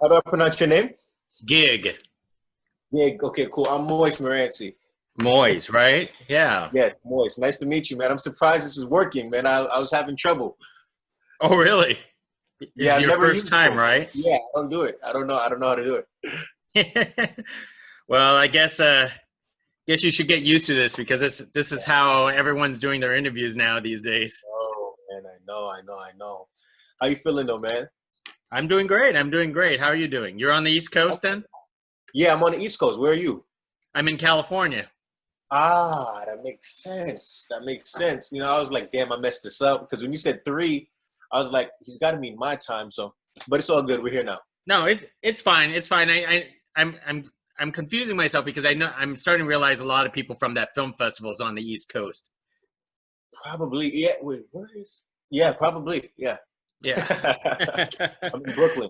How do I pronounce your name? Gig. Yeah, okay, cool. I'm Moise Morancy. Moise, right? Yeah. Yes, Moise. Nice to meet you, man. I'm surprised this is working, man. I was having trouble. Oh, really? This Yeah, is I've your never first used it time, before. right? Yeah, I don't do it. I don't know. I don't know how to do it. Well, I guess you should get used to this because this is how everyone's doing their interviews now these days. Oh, man, I know. How you feeling though, man? I'm doing great. I'm doing great. How are you doing? You're on the East Coast then? Yeah, I'm on the East Coast. Where are you? I'm in California. Ah, that makes sense. That makes sense. I was like, damn, I messed this up because when you said three, I was like, he's got to mean my time. So, but it's all good. We're here now. No, it's fine. It's fine. I'm confusing myself because I know I'm starting to realize a lot of people from that film festival is on the East Coast. Probably, yeah. Wait, where is? Yeah, probably, yeah. Yeah. I'm in Brooklyn.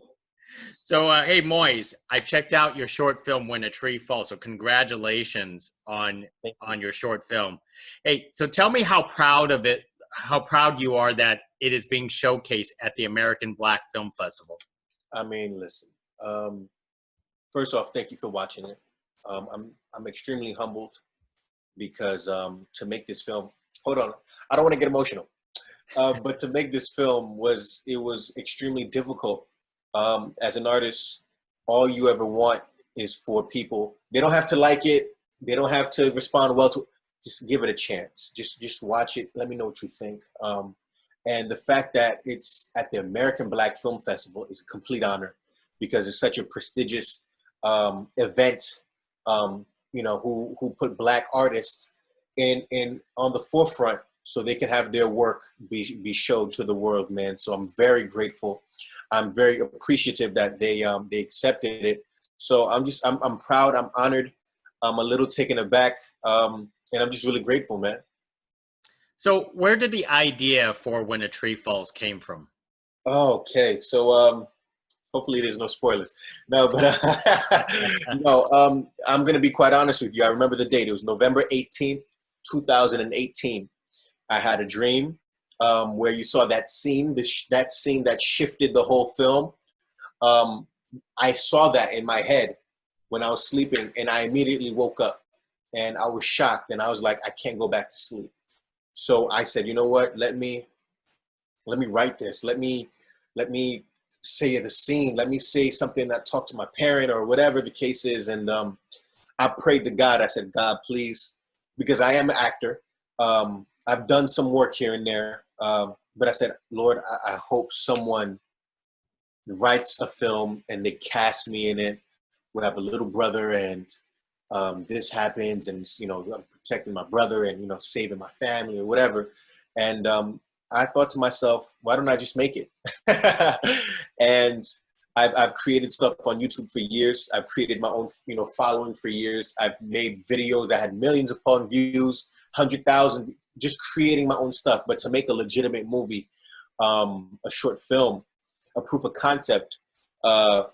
So, hey, Moise, I checked out your short film "When a Tree Falls." So, congratulations Thank on your short film. Hey, so tell me how proud of it, how proud you are that it is being showcased at the American Black Film Festival. I mean, listen. Um, First off, thank you for watching it. I'm extremely humbled because to make this film. Hold on, I don't want to get emotional. But to make this film was extremely difficult. As an artist, all you ever want is for people. They don't have to like it. They don't have to respond well to. Just give it a chance. Just watch it. Let me know what you think. And the fact that it's at the American Black Film Festival is a complete honor because it's such a prestigious event. Who put Black artists in on the forefront so they can have their work be showed to the world, man. So I'm very grateful. I'm very appreciative that they accepted it. So I'm proud. I'm honored. I'm a little taken aback, and I'm just really grateful, man. So, where did the idea for "When a Tree Falls" came from? Okay, so hopefully there's no spoilers. No, but no. I'm gonna be quite honest with you. I remember the date. It was November 18th, 2018. I had a dream where you saw that scene, that scene that shifted the whole film. Um, I saw that in my head when I was sleeping, and I immediately woke up, and I was shocked, and I was like, I can't go back to sleep. So I said, you know what? Let me write this. Let me say the scene. Let me say something that talk to my parent or whatever the case is. And I prayed to God. I said, God, please, because I am an actor. I've done some work here and there, but I said, Lord, I hope someone writes a film and they cast me in it. We have a little brother, and this happens, and I'm protecting my brother, and saving my family or whatever. And I thought to myself, why don't I just make it? And I've created stuff on YouTube for years. I've created my own following for years. I've made videos that had millions upon views, 100,000, just creating my own stuff. But to make a legitimate movie, a short film, a proof of concept, uh,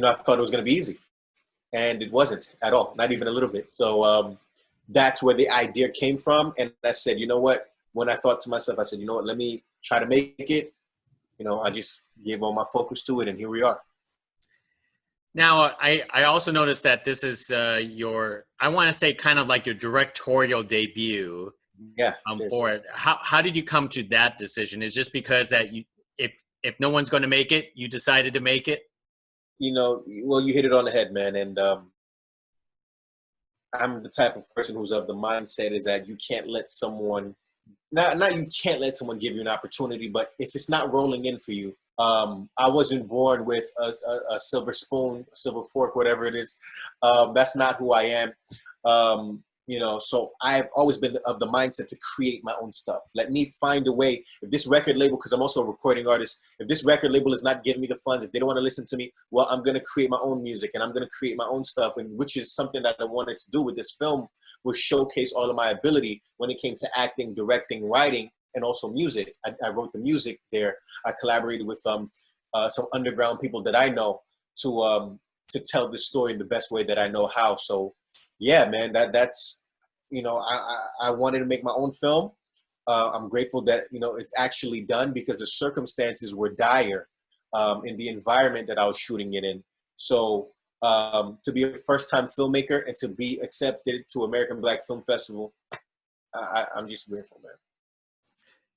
I thought it was going to be easy, and it wasn't at all, not even a little bit. So that's where the idea came from, and I said, you know what? When I thought to myself, I said, you know what? Let me try to make it. I just gave all my focus to it, and here we are. Now, I also noticed that this is your, I want to say, kind of like your directorial debut Yeah, it is. for it. How did you come to that decision? Is just because that if no one's going to make it, you decided to make it? Well, you hit it on the head, man. And I'm the type of person who's of the mindset is that you can't let someone, not you can't let someone give you an opportunity, but if it's not rolling in for you, I wasn't born with a silver spoon, silver fork, whatever it is. That's not who I am. So I've always been of the mindset to create my own stuff. Let me find a way. If this record label, because I'm also a recording artist, if this record label is not giving me the funds, if they don't want to listen to me, well, I'm going to create my own music and I'm going to create my own stuff, and which is something that I wanted to do with this film, was showcase all of my ability when it came to acting, directing, writing, and also music. I wrote the music there. I collaborated with some underground people that I know to tell this story in the best way that I know how. So yeah, man, that's I wanted to make my own film. I'm grateful that it's actually done because the circumstances were dire. in the environment that I was shooting it in. So to be a first-time filmmaker and to be accepted to American Black Film Festival, I'm just grateful, man.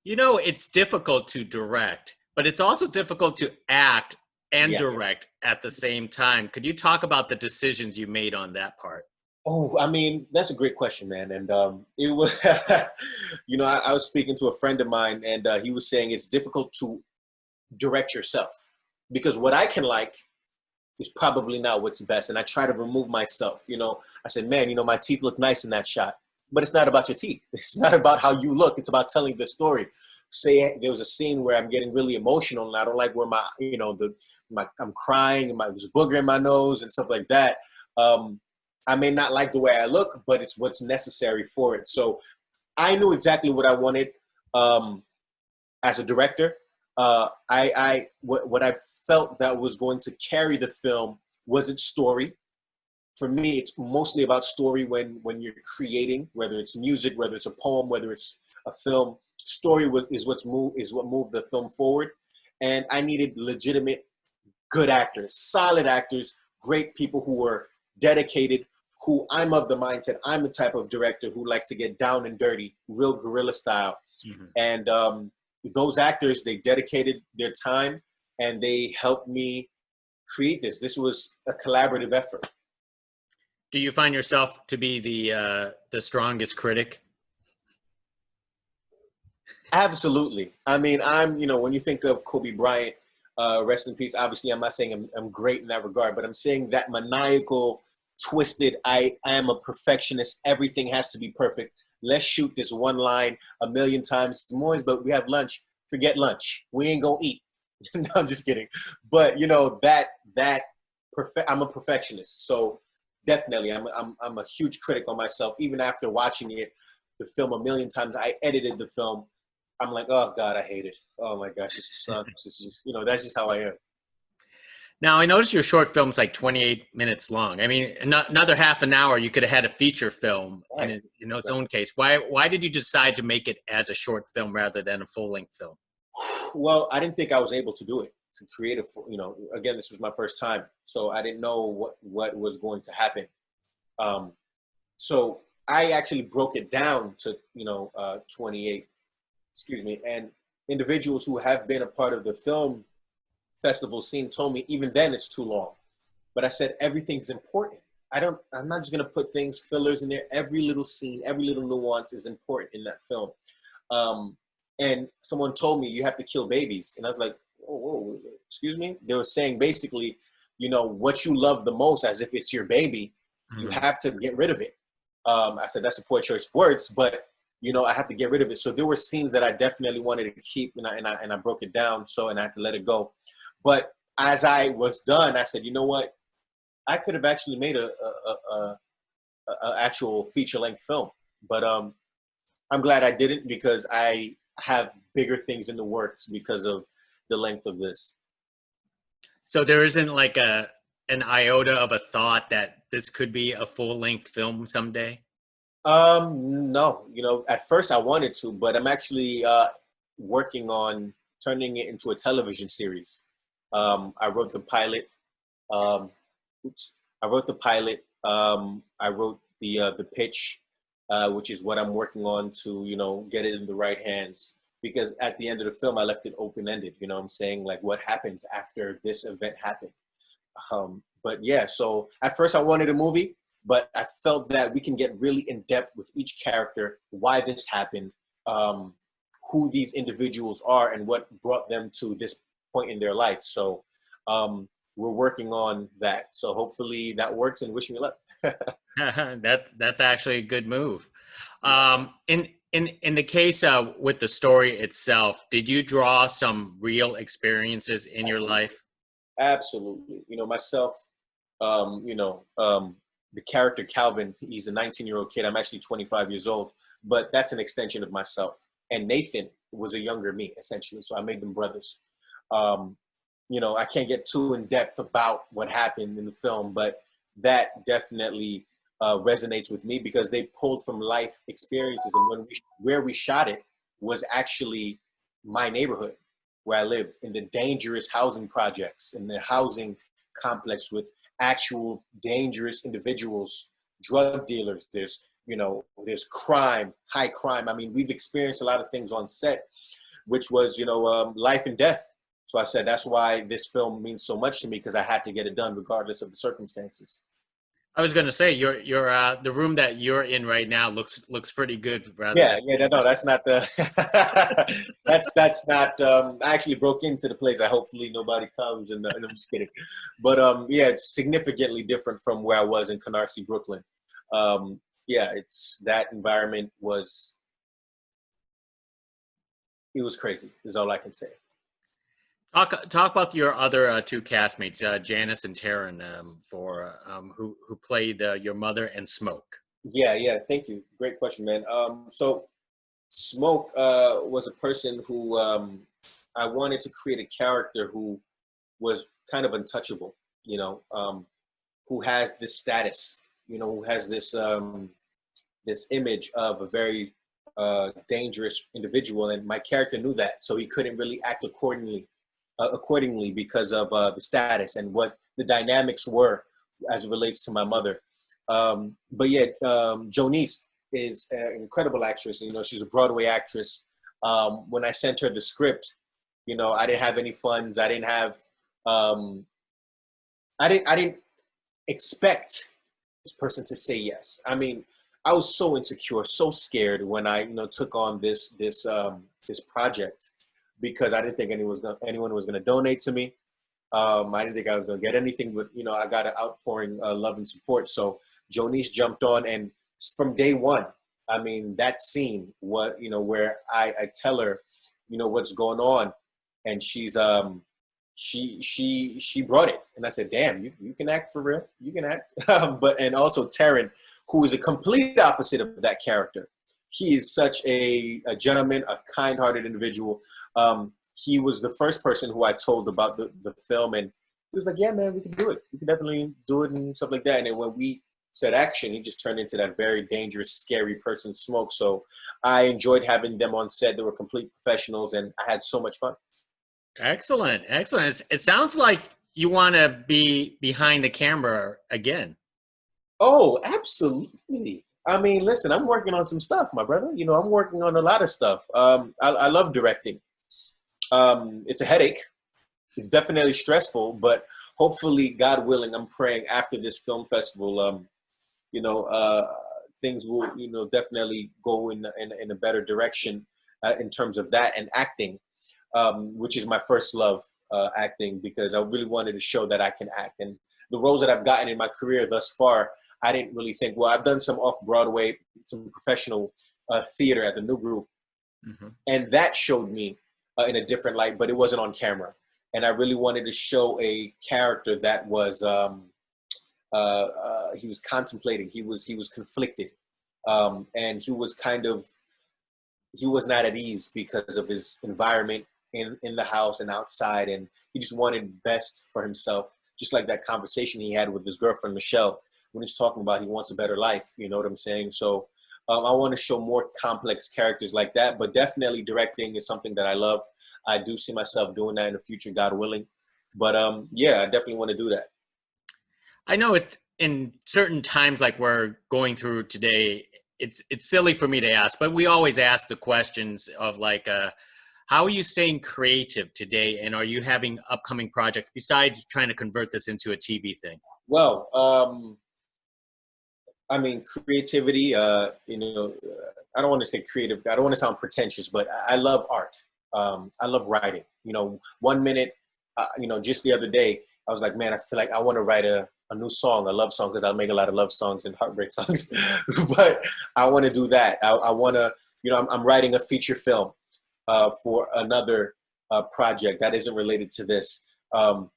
You know, it's difficult to direct, but it's also difficult to act and Yeah. direct at the same time. Could you talk about the decisions you made on that part? Oh, I mean, that's a great question, man. And it was, I was speaking to a friend of mine, and he was saying it's difficult to direct yourself because what I can like is probably not what's best. And I try to remove myself. I said, man, my teeth look nice in that shot, but it's not about your teeth. It's not about how you look. It's about telling the story. Say there was a scene where I'm getting really emotional, and I don't like where I'm crying and there's a booger in my nose and stuff like that. I may not like the way I look, but it's what's necessary for it. So I knew exactly what I wanted as a director. What I felt that was going to carry the film was its story. For me, it's mostly about story when you're creating, whether it's music, whether it's a poem, whether it's a film. Story is what moved the film forward, and I needed legitimate, good actors, solid actors, great people who were dedicated. Who I'm of the mindset. I'm the type of director who likes to get down and dirty, real guerrilla style, and those actors, they dedicated their time and they helped me create this. This was a collaborative effort. Do you find yourself to be the strongest critic? Absolutely. I mean, when you think of Kobe Bryant, rest in peace, obviously I'm not saying I'm great in that regard, but I'm saying that maniacal, twisted, I am a perfectionist. Everything has to be perfect. Let's shoot this one line a million times more, but we have lunch. Forget lunch. We ain't gonna eat. No, I'm just kidding. But I'm a perfectionist. So definitely, I'm a huge critic on myself. Even after watching the film a million times, I edited the film. I'm like, oh God, I hate it. Oh my gosh, this sucks. This is, that's just how I am. Now, I noticed your short film's like 28 minutes long. I mean, another half an hour, you could have had a feature film Right. in its own case. Why did you decide to make it as a short film rather than a full-length film? Well, I didn't think I was able to do it, to create again, this was my first time. So I didn't know what was going to happen. So I actually broke it down to, 28, and individuals who have been a part of the film festival scene told me even then it's too long. But I said everything's important. I'm not just gonna put fillers in there. Every little scene, every little nuance is important in that film. And someone told me you have to kill babies, and I was like, whoa, excuse me. They were saying basically, what you love the most, as if it's your baby, you have to get rid of it. I said that's a poor choice of words, but I have to get rid of it. So there were scenes that I definitely wanted to keep, and I broke it down. And I had to let it go. But as I was done, I said, you know what? I could have actually made a actual feature length film, but I'm glad I didn't, because I have bigger things in the works because of the length of this. So there isn't like an iota of a thought that this could be a full-length film someday? No, at first I wanted to, but I'm actually working on turning it into a television series. I wrote the pilot. Um, I wrote the pilot. I wrote the pitch, which is what I'm working on to get it in the right hands. Because at the end of the film, I left it open ended. You know what I'm saying? Like, what happens after this event happened? But yeah, so at first I wanted a movie, but I felt that we can get really in depth with each character, why this happened, who these individuals are, and what brought them to this point in their life. So we're working on that. So hopefully that works, and wish me luck. That's actually a good move. In the case with the story itself, did you draw some real experiences in your life? Absolutely. Myself, the character Calvin, he's a 19-year-old kid. I'm actually 25 years old, but that's an extension of myself. And Nathan was a younger me, essentially. So I made them brothers. I can't get too in depth about what happened in the film, but that definitely resonates with me because they pulled from life experiences. And where we shot it was actually my neighborhood. where I lived, in the dangerous housing projects, in the housing complex with actual dangerous individuals, drug dealers. There's crime, high crime. I mean, we've experienced a lot of things on set, which was, life and death. So I said, that's why this film means so much to me, because I had to get it done regardless of the circumstances. I was going to say your the room that you're in right now looks pretty good rather Yeah, than yeah, no, that's not the, that's not, I actually broke into the place. I hopefully nobody comes, and I'm just kidding. But yeah, it's significantly different from where I was in Canarsie, Brooklyn. Yeah, that environment it was crazy, is all I can say. talk about your other two castmates, Janice and Taryn, who played your mother and Smoke. Yeah, thank you. Great question, man. So Smoke was a person who I wanted to create a character who was kind of untouchable, who has this status, who has this image of a very dangerous individual, and my character knew that, so he couldn't really act accordingly because of the status and what the dynamics were as it relates to my mother. But yet, Jonice is an incredible actress. She's a Broadway actress. When I sent her the script, I didn't have any funds. I didn't have, I didn't expect this person to say yes. I mean, I was so insecure, so scared when I, took on this project, because I didn't think anyone was gonna donate to me. I didn't think I was gonna get anything, but I got an outpouring love and support. So Jonice jumped on, and from day one, I mean, that scene, where I tell her, what's going on, and she brought it, and I said, damn, you can act for real, you can act. And also Taryn, who is a complete opposite of that character. He is such a gentleman, a kind-hearted individual. He was the first person who I told about the film, and he was like, yeah, man, we can do it. We can definitely do it and stuff like that. And then when we said action, he just turned into that very dangerous, scary person, Smoke. So I enjoyed having them on set. They were complete professionals, and I had so much fun. Excellent. It sounds like you want to be behind the camera again. Oh, absolutely. I mean, listen, I'm working on some stuff, my brother. I'm working on a lot of stuff. I love directing. It's a headache. It's definitely stressful, but hopefully, God willing, I'm praying after this film festival, things will, definitely go in a better direction in terms of that and acting, which is my first love, acting, because I really wanted to show that I can act. And the roles that I've gotten in my career thus far, I didn't really think, well, I've done some off-Broadway, some professional theater at the New Group, and that showed me in a different light, but it wasn't on camera. And I really wanted to show a character that was, he was contemplating, he was conflicted, and he was not at ease because of his environment in the house and outside, and he just wanted best for himself, just like that conversation he had with his girlfriend, Michelle, when he's talking about he wants a better life, you know what I'm saying? So I want to show more complex characters like that, but definitely directing is something that I love. I do see myself doing that in the future, God willing. But yeah, I definitely want to do that. I know it in certain times like we're going through today, it's silly for me to ask, but we always ask the questions of like, how are you staying creative today? And are you having upcoming projects besides trying to convert this into a TV thing? Well, I mean, creativity, I don't want to say creative. I don't want to sound pretentious, but I love art. I love writing. 1 minute, just the other day, I was like, man, I feel like I want to write a new song, a love song, because I make a lot of love songs and heartbreak songs. But I want to do that. I want to, I'm writing a feature film for another project that isn't related to this. I'm,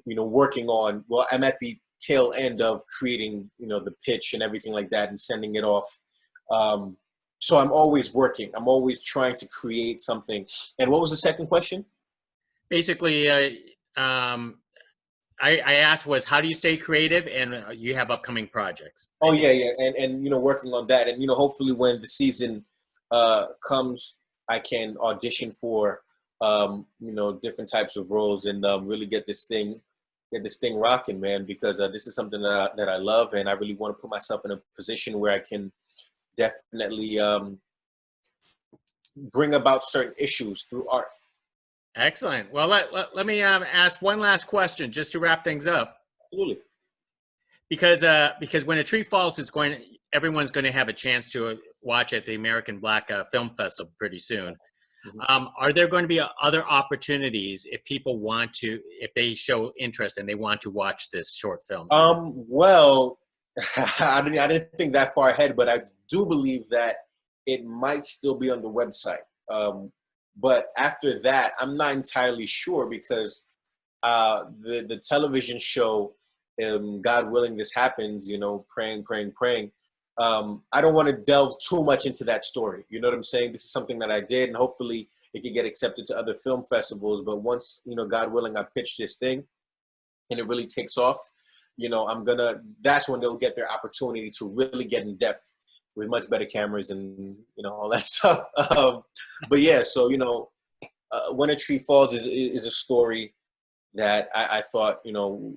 working on, well, I'm at the tail end of creating, the pitch and everything like that and sending it off. So I'm always working. I'm always trying to create something. And what was the second question? Basically, I asked was, how do you stay creative, and you have upcoming projects? Oh yeah, and working on that, and hopefully when the season comes, I can audition for you know, different types of roles, and really get this thing rocking, man. Because this is something that I love, and I really want to put myself in a position where I can definitely bring about certain issues through art. Excellent. Well, let me ask one last question just to wrap things up. Absolutely. Because when a tree falls, everyone's going to have a chance to watch at the American Black Film Festival pretty soon. Mm-hmm. Are there going to be other opportunities if people if they show interest and they want to watch this short film? Well, I didn't think that far ahead, but I do believe that it might still be on the website. But after that, I'm not entirely sure, because the television show, God willing, this happens, you know, praying. I don't want to delve too much into that story. You know what I'm saying? This is something that I did, and hopefully it could get accepted to other film festivals. But once, you know, God willing, I pitch this thing and it really takes off, you know, that's when they'll get their opportunity to really get in depth with much better cameras and, you know, all that stuff. But yeah, so, you know, When a Tree Falls is a story that I thought, you know,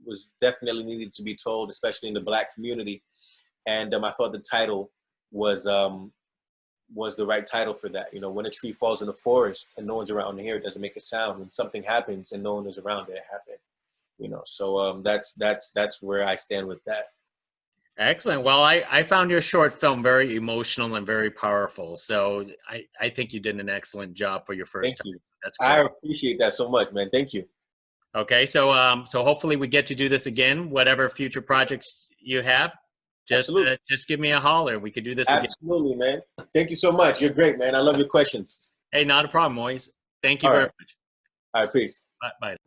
was definitely needed to be told, especially in the Black community. And I thought the title was the right title for that. You know, when a tree falls in the forest and no one's around to hear it, doesn't make a sound. When something happens and no one is around, it happened. You know, so that's where I stand with that. Excellent. Well, I found your short film very emotional and very powerful. So I think you did an excellent job for your first Thank time. you. That's I great. appreciate that so much, man. Thank you. Okay, so hopefully we get to do this again. Whatever future projects you have, Absolutely. just give me a holler. We could do this again. Absolutely, man. Thank you so much. You're great, man. I love your questions. Hey, not a problem, Moise. Thank you All very right. much. All right, peace. Bye. Bye.